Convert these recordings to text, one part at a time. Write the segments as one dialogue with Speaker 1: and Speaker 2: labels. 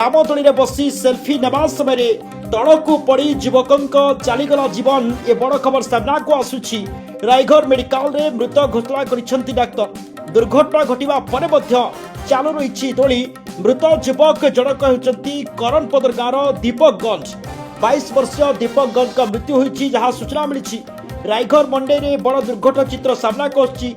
Speaker 1: ରାମଦୋଳିରେ ବସି ସେଲ୍ଫି ନେବା ସମୟରେ ତଳକୁ ପଡ଼ି ଯୁବକଙ୍କ ଚାଲିଗଲା ଜୀବନ। ଏ ବଡ଼ ଖବର ସାମ୍ନାକୁ ଆସୁଛି। ରାଇଘର ମେଡିକାଲରେ ମୃତ ଘୋଷଣା କରିଛନ୍ତି ଡାକ୍ତର। ଦୁର୍ଘଟଣା ଘଟିବା ପରେ ମଧ୍ୟ ଚାଲୁ ରହିଛି ଦୋଳି। ମୃତ ଯୁବକ ଜଣକ ହେଉଛନ୍ତି କରଣପଦର ଗାଁର ଦୀପକ ଗଞ୍ଜ। 22 ବର୍ଷୀୟ ଦୀପକ ଗଞ୍ଜଙ୍କ ମୃତ୍ୟୁ ହୋଇଛି ଯାହା ସୂଚନା ମିଳିଛି। ରାଇଘର ମଣ୍ଡେଇରେ ବଡ଼ ଦୁର୍ଘଟଣା ଚିତ୍ର ସାମ୍ନାକୁ ଆସୁଛି।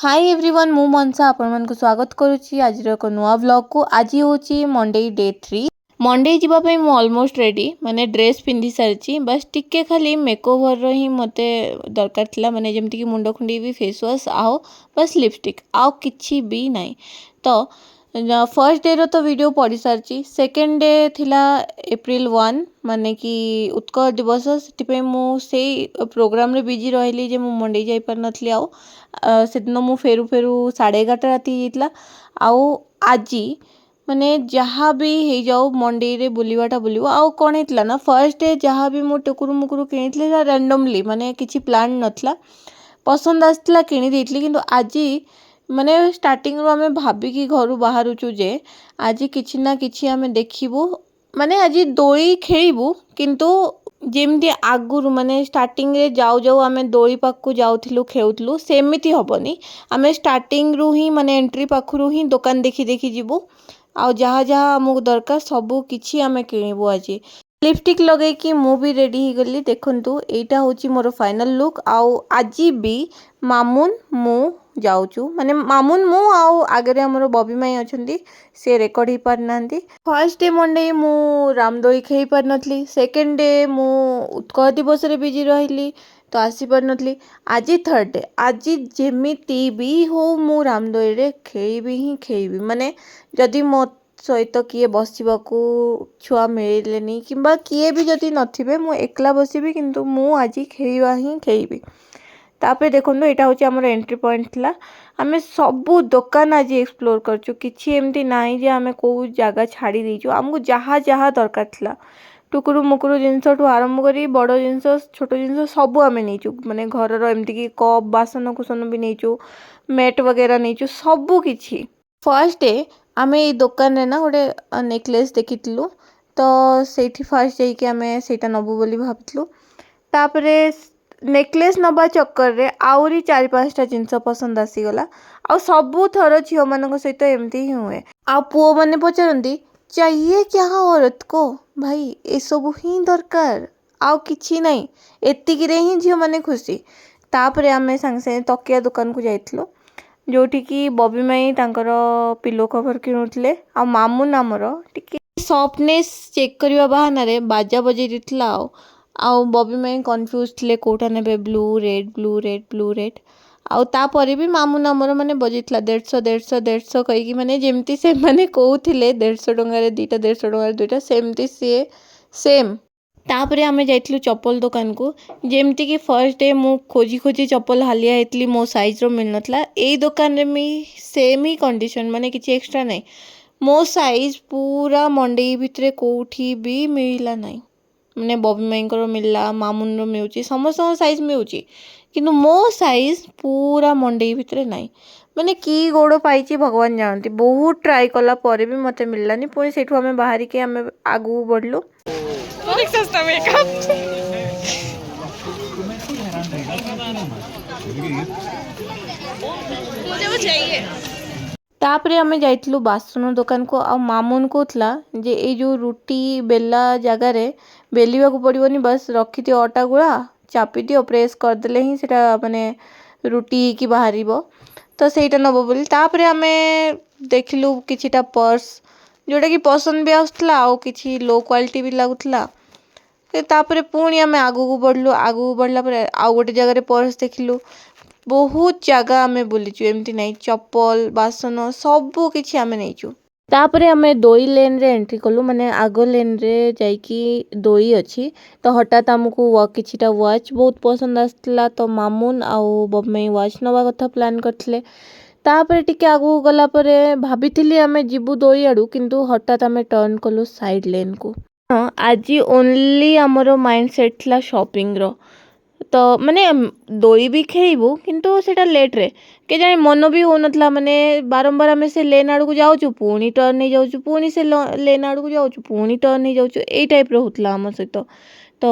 Speaker 2: हाय एवरीवन मु मनसा आपण को स्वागत करुच्ची आज एक नुआ व्लॉग को। आज हूँ मंडे डे 3 मंडे जावाई मु ऑलमोस्ट रेडी माने ड्रेस पिंधि सारी बस टिके खाली मेकओवर ही मते दरकार थिला माने जेमती कि मुंड खुंडी भी फेस वाश आओ बस लिपस्टिक आओ किछि भी नहीं। तो फर्स्ट डे रो तो वीडियो पड़ी सारी। सेकेंड डे थिला एप्रिल 1 माने कि उत्कल दिवस से मुझे प्रोग्राम रे बिजी रही जे मु मंडे जाई पार नथली। आउ से दिन मु फेरू फेरू 11:30 राति जाइतला। आउ आजी माने जहाँ भी हो जाओ मंडे रे बुलवाटा बुलव आउ कौन होता ना फर्स्ट डे जहाँ भी मु टुकुरु मुकुरु किनी रैंडमली माने किसी प्लान नथला पसंद आसला किनी देइतली। किंतु आजी माने स्टार्टिंग रो आमे भाबिकी घरु बाहरुचु जे आज किछि ना किछि आमे देखिबु माने आज दोली खेलिबु। किंतु जेमती आगुरु माने स्टार्टिंग रे जाऊ जाऊ आमे दोली पाखु जाउथिलु खेउथिलु सेमिति हबनी। आमे स्टार्टिंग रु ही माने एंट्री पाखुरु ही दुकान देखि देखि जिबु आउ जहाँ जहाँ आमको दरकार सबू किछि आमे किनिबु। आज लिपस्टिक लगे कि मु भी रेडी ही गली। देखंतु एटा होची मोर फाइनल लुक। आउ आज भी मामुन मु जाऊचु माने मामुन मु आउ आगे हमर बबी माई अछंती से रेकॉर्ड ही पार नांती। फर्स्ट डे मंडे मु रामदोई खेई पार नथली। सेकंड डे मु उत्कल दिवस रे बिजी रहिली तो आसी पार नथली। आज थर्ड डे आज जेमिति भी हो मु रामदोई रे खेईबी ही खेईबी माने जदि मो सहित किए बसवाकू छुआ मिलेनि किंबा किए भी जदि नथिबे मु एकला बसिबी किंतु मु आज खेईबा ही खेईबी। तापर देखो यहाँ हूँ आम एंट्री पॉइंट थिला। आमे सबू दुकान आज एक्सप्लोर करचु किछि एमती नाही जे आमे को जगह छाड़ी देइचु। आमको जहाँ जहाँ दरकार थिला टुकुरु मुकुरु जिनस ठू आरंभ करी बड़ जिनस छोट जिनस सबू आमे नहींचु माने घर एमती कि कप बासन कुसन भी नहींचु मैट वगैरह नहींचु सबू किछि। फर्स्ट डे आमे ये दुकान रे ना गोटे नेकलेस देखिथिलु तो सेठी फर्स्ट जाइके आमे सेटा नबु बोली भाबथिलु। तापरे नेकलेस नबा चक्कर रे आउरी 4-5टा जिनस पसंद आसीगला। आ सबू थर झील मान सहित एमती ही हुए। आ पुओ मैंने पचारती चाहिए क्या औरत को भाई ए सब ही दरकार आउ किछि नहीं एतिकी रे ही झील मैंने खुशी। तापरे आमे संगे संगे तकिया दुकान को जाइथिलु जोठी की बबी माई तांकर पिलो कवर किणुतले आ मामुन आमर टिके सॉफ्टनेस चेक करबा बहाना रे बाजा बजे दिथला। आउ बबी माई कन्फ्यूज थे कोटा ने ब्लू रेड ब्लू रेड आउ तापरे भी मामुन आमर माने बजेइतला 150 कहीकि माने जेमती से माने कहूथिले 150 टंका 2टा 150 टंका 2टा सेमती सी सेम। तापरे आमे जाइतलु चप्पल दुकान को जेमती कि फर्स्ट डे मु खोजी खोजी चप्पल हालिया हेतली मो साइज रो मिल नथला। ए दुकान रे मी सेम ही कंडीशन माने किछि एक्स्ट्रा नहीं मो साइज पूरा मंडे भितरे कोठी भी मिलला नहीं माने बबी माई मिलला मामुन रो मिलुची समस्त साइज मिलुची किंतु मो साइज पूरा मंडे भितरे नहीं माने की गोड़ पाइची भगवान जानती। बहुत ट्राई कला परे भी मते मिललानी पुणी सेठू आमे बाहरी के आमे आगू बढ़लु। तापरे आमे जाइतलु बासन दुकान को आ मामुन कहला जे ए जो रुटी बेला जगार बेलिया को पड़ोनी बस रखी दियो अटा गुड़ा चापी दियो प्रेस करदेले ही सेटा माने रुटी की बाहर तो सेटा नब बोली। तापरे आमे देखिलु किछिटा पर्स जोटा कि पसंद भी आसला आउ किछि लो क्वालिटी भी लगुतला। तापरे पुणी आमे आगू बढ़लु आगू बढ़ला पर आउ गोटे जगह पर्स देखिलु बहुत जगह आमे बुलीचु एमती नहीं चप्पल बासन सबू किछि आमे नहींचु। तापरे आमे दोई लेन रे एंट्री कलु माने आगो लेन रे जाइकी दोई अच्छी तो हठात आमको किछिटा वॉच बहुत पसंद आसला तो मामुन आउ बबई वॉच नवा कथा प्लान करथिले। तापरे टिके आगू गला परे भाबिथिली आमे जिबु दोई आडू किंतु हठात आमे टर्न कलु साइड लेन को। आज ओनली आमर माइंड सेट थिला शॉपिंग रो तो माने दोई भी खेलबू किंतु सेटा लेट रे के जाने मन भी होनथला माने बारंबार आमे से लेन आड़ को जाउछु पुणी टर्न नहीं जाउछु पुणी से लेन आड़ को जाउछु पुणी टर्न नहीं जाउछु एई टाइप रो होतला हम सहित तो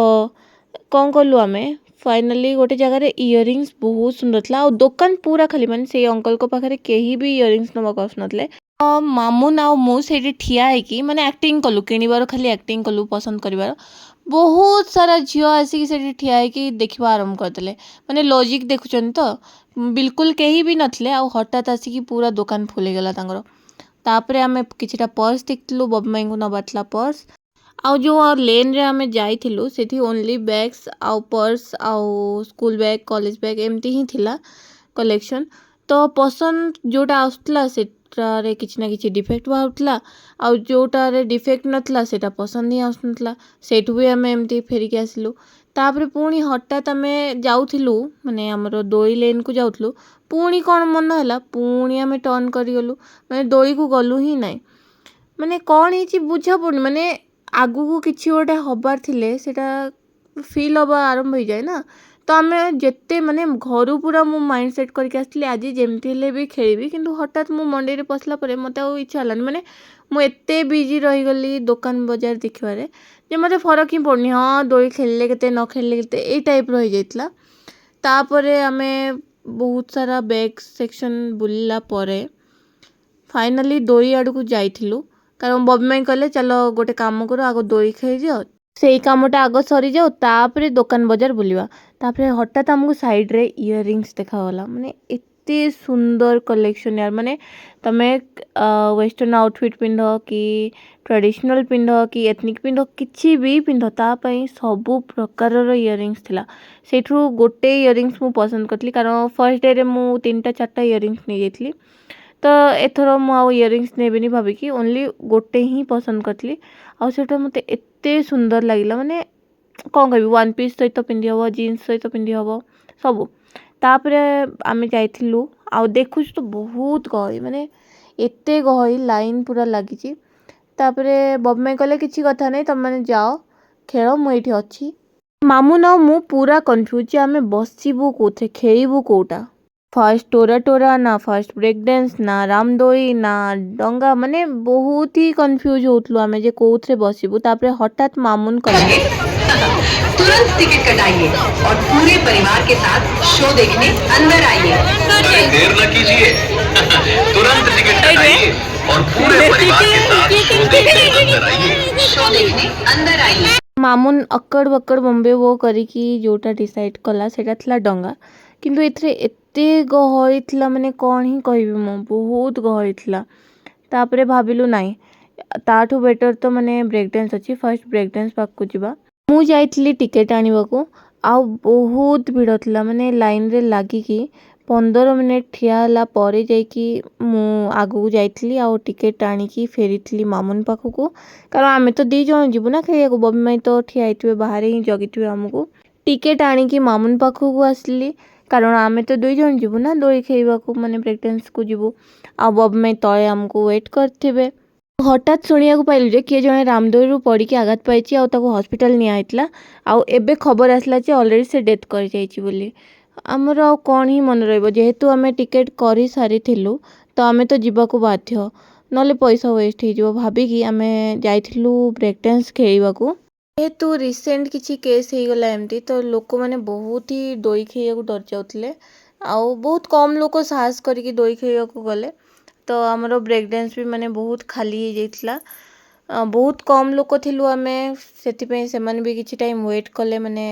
Speaker 2: कौन कलु आमे फाइनाली गोटे जगह इयरिंग्स बहुत सुंदर था और दुकान पूरा खाली माने से अंकल को पाखे केही भी इयरिंग्स नवा आसुनथले मामुन आ मु से ठिया है माने एक्टिंग कलु किणवार खाली एक्टिंग कलु पसंद करिवार बहुत सारा झील आसिक से ठिया है देखा आरंभ करदे माने लॉजिक देखुचन तो बिल्कुल कहीं भी नथले आ हठात आसिक पूरा दुकान फुल गला तापरे आमे किछिटा पर्स देखलु बबमाई को नबारला पर्स आउ जो लेन रे आमे जाइथिलु सेठी ओनली बैग्स आउ पर्स आउ स्कूल बैग कॉलेज बैग एमती ही थिला कलेक्शन तो पसंद जोटा आसुतला सेटारे किछि ना किछि डिफेक्ट बाहुतला आउ जोटारे डिफेक्ट नथला सेटा पसंद ही आसुनथला सेठु भी आमे एमती फेरिक आसिलु तापरे पुणी हठात आमे जाउथिलु माने हमरो दोई लेन को जाउथलु पुणी कोन मन होला पुणी आमे टर्न करि गलु माने दोई को गलु ही नाही माने कोन हिची बुझा पड़नी माने आगु को किछि गोटे हबार थिले सेटा फील हबा आरंभ हो जाए ना तो आमे जेते माने घर पूरा मु माइंड सेट करके आसली आज जेमती हेले भी खेलिबी किंतु हठात मु मंडे रे पसला परे मते आ इच्छा हलानी माने मु एते बिजी रही गली दुकान बाजार देखिबारे जे मते फरक ही पड़नी हाँ दोई खेलले केते न खेलले केते ए टाइप रही जाइतला तापरे आमे बहुत सारा बैग सेक्शन बुलला परे फाइनाली दोई आड़ को जाइथिलु कारण बबमाई कहले चलो गोटे काम करो आगो दोई खेल जाओ से कामटा आग सरी जाओ तापरे दुकान बाजार बुलवा तापरे हठात हमको साइड रे इयरिंग्स देखागला माने एते सुंदर कलेक्शन यार माने तमे वेस्टर्न आउटफिट पिंध कि ट्रेडिशनल पिंध कि एथनिक पिंध किछि भी पिंध ता पई सबु प्रकार रो इयरिंग्स थिला सेठु गोटे इयरिंग्स मु पसंद करतली कारण फर्स्ट डे रे मु 3टा 4टा इयरिंग्स नै जेतली तो एथर मु आउ इयरिंग्स नेबिनी भाविकी ओनली गोटे ही पसंद करतली आउ सेटा मते एते सुंदर लागिला माने कौन कहबी वन पीस सहित पिंधि हम जीन्स सहित पिंधि हम सब तापरे आमे जाइथिलु आउ देखुछ तो बहुत गहली माने एते गहली लाइन पूरा लागिची तापरे बबमाई कहले किछि कथा नै तुम माने जाओ खेल मु एठी अछि मामुन आ मु पूरा कंफ्यूज आमे बसिबु कोथे खेलिबु कोटा फर्स्ट टोरा टोरा ना फर्स्ट ब्रेक डांस ना रामदोई ना डंगा माने बहुत ही कंफ्यूज होतलु आमे जे कोथरे बसिबु तापरे हठात मामुन कहले
Speaker 3: तुरंत टिकट कटाइए और पूरे परिवार के साथ शो देखने अंदर आइए।
Speaker 4: अरे देर न कीजिए तुरंत टिकट कटाइए और पूरे परिवार के साथ शो देखने अंदर आइए।
Speaker 3: शो देखने अंदर आइए।
Speaker 2: मामुन अक्कड़ बक्कड़ बम्बे वो करिकी जोटा डिसाइड कला सेटा थला डंगा किंतु एथरे एते गहली थला माने कोन ही कहबी मो बहुत गहली थला तापरे भाबिलु नाही ताठू बेटर तो माने ब्रेक डांस अछि फर्स्ट ब्रेक डांस पाक को जिबा मु जाइतली टिकेट आनिबाकू आ बहुत भीड़ थला माने लाइन रे लागी की 15 मिनिट ठिया हला परे जाइकी मु आगु जाइतली आ टिकेट आनिकी फेरितली मामुन पाखकू कारण आमे तो दी जण जिबु ना खेलिया को बबमाई तो ठिया आइतबे बाहर ही जगितबे हमकू टिकेट आनिकी मामुन पाखकू आसली कारण आमे तो दुई जण जिबु ना दोई खेइबाकू माने ब्रेक डांस को जिबु आ बबमाई तळे हमकू वेट करथिबे हठात शुणिया पाइलु जे किए जणे रामदोई पड़ी आघात पाई हॉस्पिटल निया आउ एबे खबर आसला जे ऑलरेडी से डेथ कर जाइछि बोली आमर आ कौन ही मन रहिबो जेहेतु आमे टिकेट करि सारी थिलु तो आमे तो जिबाकू बाध्य नले पैसा वेस्ट हो जिवो भाबिकी आमे जाइथिलु ब्रेक डांस खेलिबाकू जेहेतु रिसेंट किछि केस हो गला एमती तो लोक माने बहुत ही दोई खेइयाकू डर जाउतले आउ बहुत कम लोक साहस करिकी दोई खेइयाकू गले तो आमर ब्रेक डांस भी माने बहुत खाली हो जाइतला बहुत कम लोक थिलु आमे सेति से माने भी किछि टाइम वेट कले माने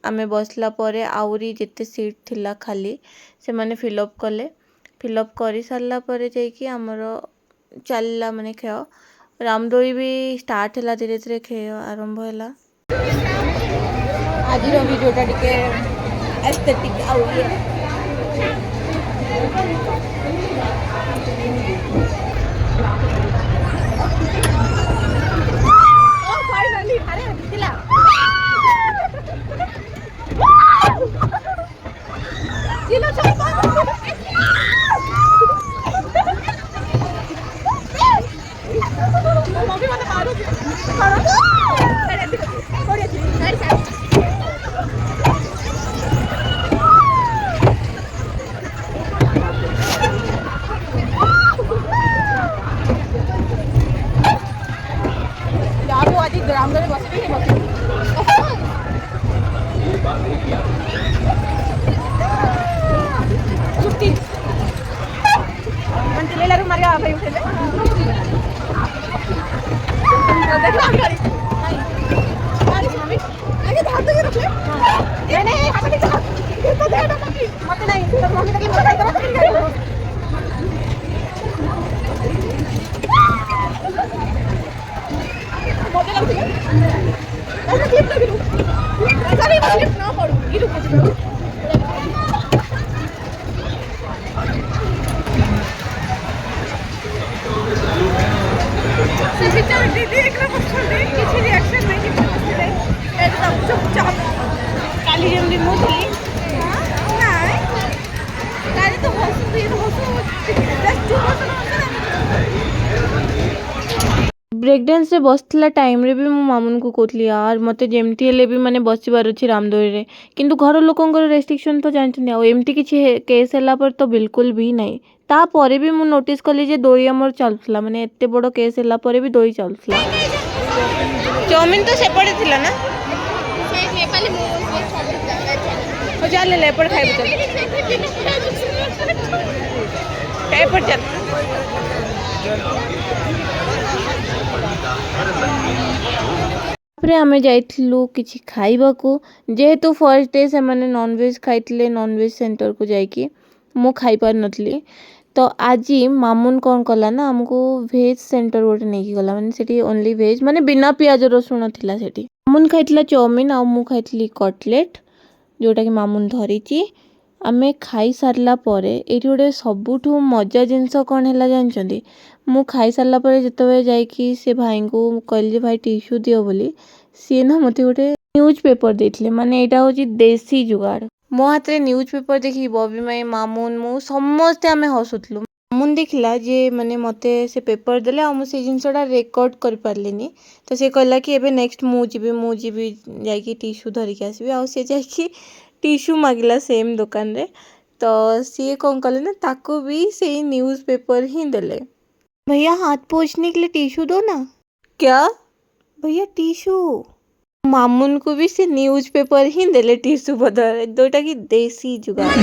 Speaker 2: आमे बसला परे आउरी जेते सीट थिला खाली से माने फिलअप कले फिलअप करी सारला परे जाइकी आमर चलला माने खेळ रामदोई भी स्टार्ट हैला धीरे धीरे खेळ आरंभ हैला आज रो वीडियोटा टिके एस्थेटिक आउरी
Speaker 5: ରାମଦୋଳି ବସିବି ହିଁ ବସିବି ଛୁଟି ମାନେ ଚିଲେଇଲାରୁ ମାରିବା ଭାଇ ଉଠେଇଲେ ଦେଖିଲା ଗାଡ଼ି ଗାଡ଼ି ମମ୍ମି ଆगे ହାତ के रख ले नहीं नहीं हाथ नहीं चला तो दे दो मत नहीं तो मम्मी तक मत करो मजा लगती है ऐसा क्लिप लगी लूं ऐसा नहीं क्लिप ना पड़ो ये रुको से पिक्चर दीदी एकरा पछल दे किछि रिएक्शन नहीं कि दे एकदम चुपचाप काली जल्दी मुंह थी नहीं काली तो हंसती जस्ट चुप
Speaker 2: ब्रेक डांस रे बसला टाइम रे भी मो मामुन को कहली यार मते जेमती हेले भी माने बसिबार अछि रामदोरी रे किंतु घर लोकंकर रेस्ट्रिक्शन तो जानछनी आ एमती किछि केस होला पर तो बिल्कुल भी नहीं ता परे भी मु नोटिस कली जे दोई हमर चलथला माने एते बडो केस होला परे भी दोई चलथला चाउमिन तो सेपड़े थिला ना
Speaker 5: से नेपाली मोमोज
Speaker 2: ओ जा ले पर खाइब चल खाइ पर चल तापरे आमे जाइथिलु किछि खाइबाकू जेहेतु फर्स्ट डे से माने नॉनवेज खाइथिले नॉनवेज सेंटर को जाइकी मु खाइ पार नथली तो आज मामुन कौन कला ना हमको वेज सेंटर गोटे नहीं गला माने सेठी ओनली वेज माने बिना पियाज रसुण थिला सेठी मामुन खाइथिला चाउमिन आ मु खाइथिली कटलेट जोटा कि मामुन धरिची आमे खाई सारला परे एठी गोटे सबुठु मजा जिंस कौन हैला जानचंदी मु खाई सारला परे जतबे जाइकी से भाई को कहली जे भाई टिश्यू दियो बोली सी ना मते गोटे न्यूज पेपर देथिले माने एटा होची देसी जुगाड़ मो हाथ रे न्यूज पेपर देखी बबी माई मामुन मु समस्ते आमे हसुतलु मामुन देखला जे माने मते से पेपर देले आ मु से जिंसटा रेकॉर्ड कर पारलिनी तो से कहला कि एबे नेक्स्ट मु जीबी जाइकी टिश्यू धरि के आसीबी आ से जाइकी टिश्यू मागिला सेम दुकान रे तो सी कौन कले ना ताको भी से न्यूज पेपर ही देले भैया हाथ पोंछने के लिए टिश्यू दो ना क्या भैया टिश्यू मामुन को भी से न्यूज पेपर ही देले टिश्यू बदल दोटा की देसी जुगाड़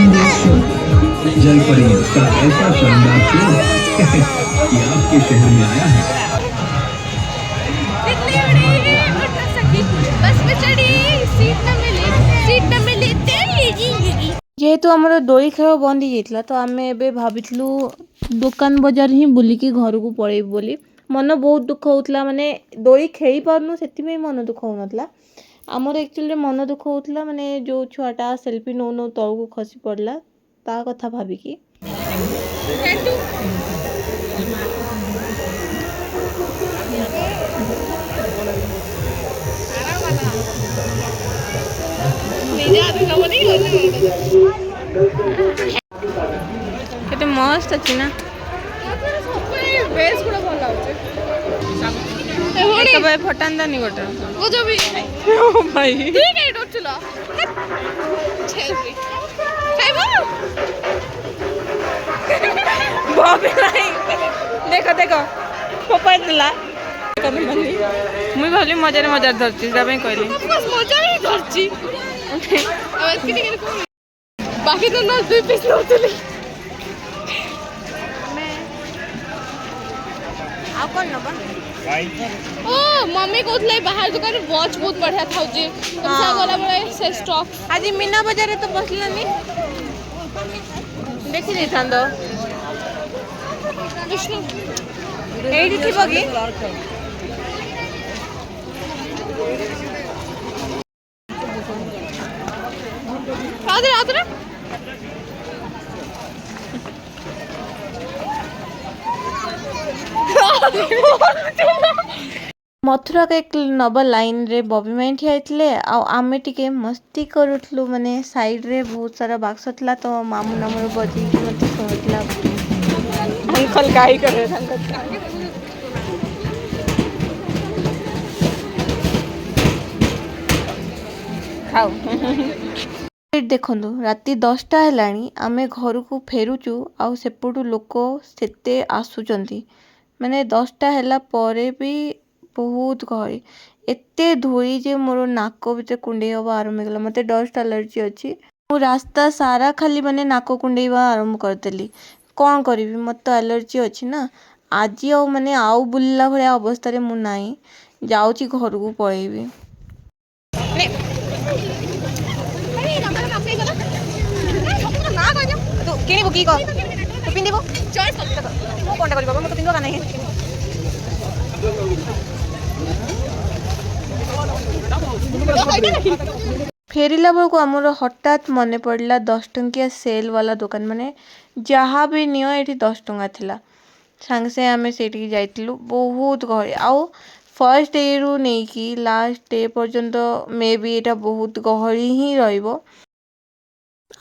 Speaker 4: जल परी का ऐसा शानदार शो कि आपके शहर में आया है
Speaker 5: बस में चढ़ी सीट न मिली तेरी जिंदगी
Speaker 2: जेहेतु आमर दोई खेल बंद हो तो आम ए भाविलु दुकान बजार ही बुलिकी घर को पलैबू बोली मन बहुत दुख होता माने दोई खेली पारनु से मन दुख होना आमर एक्चुअली मन दुख होता माने जो छुआटा सेल्फी नौ नौ तल को खसी पड़ला ता कथा भाविकी केते मस्त अछि ना
Speaker 5: बेस गुड़ा भल लाଗୁଛି
Speaker 2: तबे फटांदानी गोटे
Speaker 5: वो जो भी
Speaker 2: ओ भाई
Speaker 5: तू काई डोटला छेलबी खाइबो
Speaker 2: बाबे नहीं देखो देखो पप्पा दिला मुई भाली मजा मजा धरची ता कहली
Speaker 5: बस मजा ही करची अब इसके टिकट को बाकी तो ना 2 पीस नोतली
Speaker 2: आ कोन नबा
Speaker 5: ओ मम्मी कहले बाहर दुकान में वॉच बहुत बढ़िया था जे तुमसा गला बळे से स्टॉक
Speaker 2: आज मीना बाजार तो बसलानी देखि नै थांदो
Speaker 5: विष्णु
Speaker 2: एडी थिबो की
Speaker 5: आदरे
Speaker 2: मथुरा केक नबा लाइन रे बबी माई ठियाइथिले आ आमे टिके मस्ती करूथलु माने साइड रे बहुत सारा बाक्स थला तो मामू नमर बजी कि मते सुनथला अंकल काई करे अंकल खाओ देखंदु राती 10टा हेलाणी आमे घर को फेरुचु आ सेपटु लोक सेते आसुचंती माने 10टा हेला परे भी बहुत गहरी एते धूली जे मोर नाक भीतर कुंडे हवा आरंभ होगला मते डस्ट एलर्जी अच्छी मु रास्ता सारा खाली माने नाक कुंडेवा आरंभ करदेली कौन करी मत तो एलर्जी अच्छी ना आज माने आउ बुलला भाया अवस्था मु नाई जाऊँगी घर को पलैबी किणव कि पिंधब कौन कर मत पिंध नहीं फेरिला बेलू आमर हठात मन पड़ा 10 टंकिया सेल वाला दुकान माने जहाँ भी नियो ये 10 टंका थिला सांगे से आम से जाइलु बहुत गहरी आउ फर्स्ट डे रु नहीं कि लास्ट डे पर्यंत मे बी एटा बहुत गहरी ही रहिबो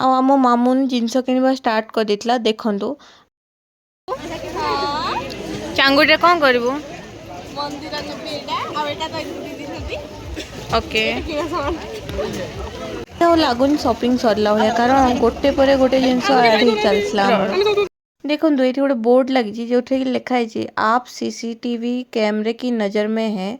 Speaker 2: आम मामुन जिनस किणवा स्टार्ट कर देथिला देखंतु चांगुटे कौन करिवो
Speaker 5: मंदिर नेबी एटा आ एटा तो दीदी नदी
Speaker 2: ओके
Speaker 5: किना सामान
Speaker 2: लगुन शॉपिंग सरला भाया कारण गोटे पर गोटे जिनस ऐड हो चलता देखो ये गोटे बोर्ड लगी जो लिखाई आप सीसीटीवी कैमरे की नज़र में है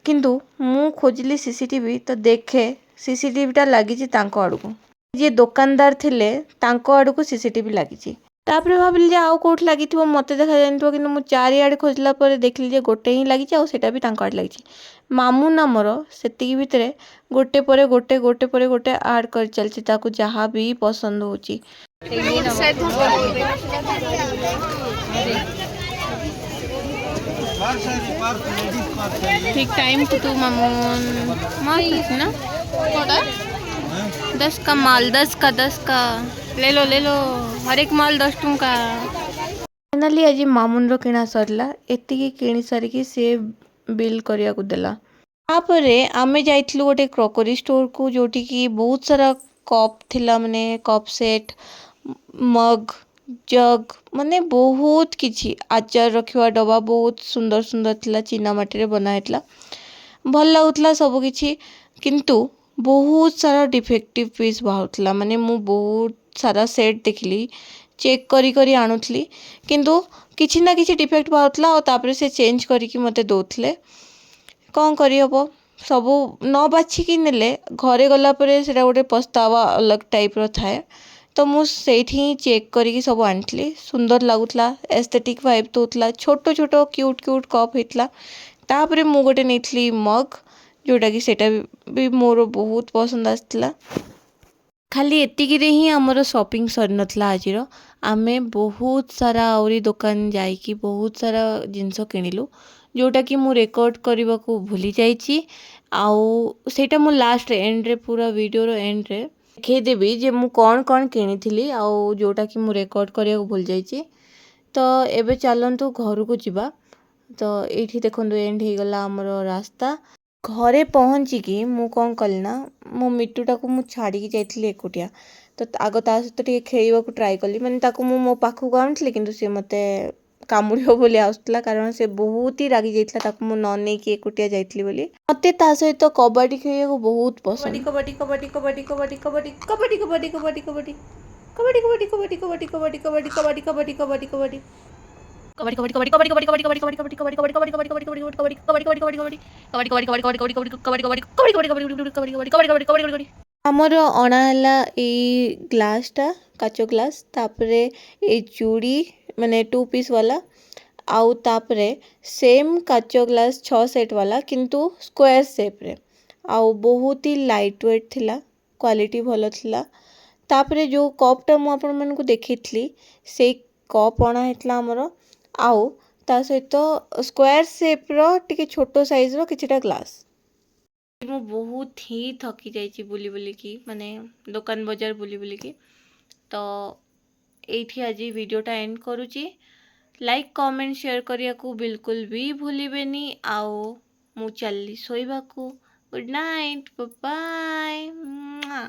Speaker 2: किंतु मु खोजली सीसीटीवी तो देखे सीसीटीवीटा लगी आड़ को जी दुकानदार थिले तांको आड़ को सीसीटीवी लगी तापर भाविली आउ कौट लगी मत देखा जाए कि मुझे चारिआडे खोजला देखली गोटे ही लगी आउटा भी आड़ लगी मामू नामर से भितर गोटे पर गोटे गोटे पर गोटे आड कर चलती जहाँ भी पसंद होची ठीक टाइम को तू मामून मस्त ना 10 का माल 10 का ले लो हर एक माल 10 टंका फाइनाली आज मामून रो किणा सरला एतिकी किणी सारिकी से बिल करिया को देला तापरे आमे जाइथिलु गोटे क्रॉकरी स्टोर को जोटी की बहुत सारा कप थिला माने कप सेट मग जग माने बहुत किछि आचार रखिवा डब्बा बहुत सुंदर सुंदर थिला चीना माटी रे बना हेतला भल लागुतला सब किछि किंतु बहुत सारा डिफेक्टिव पीस बाहुतला माने मु बहुत सारा सेट देखली चेक करी करी आणुथली किंतु किछि ना किछि डिफेक्ट बाहुतला और तापरे से चेंज करिकी मते दोथले कौन करी हबो सबू न बाछिकी नेले घरे गला परे सेटा गोटे पछतावा अलग टाइप रो थाए तो मु सेठी चेक करिकी सब आनथली सुंदर लागुतला एस्थेटिक वाइब दोतला छोटो छोटो क्यूट क्यूट कप हेतला तापरे मु गोटे नेथली मग जोटा कि सेटा भी मोर बहुत पसंद आसला खाली एतिकी रे ही हमर शॉपिंग सर नथला आजिरो आमे बहुत सारा आउरी दुकान जाइकी बहुत सारा जिनस किनिलु जोटा कि मु रेकॉर्ड करने को भूली जाइए आउ सेटा मु लास्ट एंड रे पूरा वीडियो रो एंड रे देखेदेवी जे मु कौन कौन किनी आउ जोटा कि मु रेकॉर्ड करने को भूल जाइए तो एबे चलंतु घर को जीवा तो ये देखो एंड हो गला आमर रास्ता घरे पहुँचिकी मु कौन कली ना मो मिट्टूटा को मु छाड़ी जाइली एकुटिया तो आग ता सहित टिके खेलिबा को ट्राई कली माने ताको मु मो पाखु आनिथली किंतु से मते कामुड़ियो बोली आसुतला कारण से बहुत ही रागी जाइतला ताको मु न नै कि एकुटिया जाइतली बोली मते ता सहित कबड्डी खेलिया को बहुत पसंद कबड्डी कबड्डी कबड्डी कबड्डी कबड्डी कबड्डी कबड्डी कबड्डी कबड्डी कबड्डी कबड्डी कबड्डी कबड्डी कबड्डी कबड्डी कबड्डी कबड्डी कबड्डी आमर अणाला ए ग्लासटा काचो ग्लास तापरे ए चूड़ी माने 2 पीस वाला आउ तापरे सेम काचो ग्लास 6 सेट वाला किंतु स्क्वायर शेप रे आउ बहुत ही लाइट वेट थिला क्वालिटी भलो थिला तापरे जो कपटा मु आपन मन को देखितली से कप अणा हेतला हमरो आउ ता सहित स्क्वायर शेप रो टिके छोटो साइज रो किछटा ग्लास मु बहुत ही थकी जाइछि बुली बुली की माने दुकान बाजार बुली बुली की तो एठी आज वीडियोटा एंड करूची लाइक कमेंट शेयर करिया को बिल्कुल भी भूलिबेनी आओ मु चलली सोइबा को गुड नाइट बाय बाय।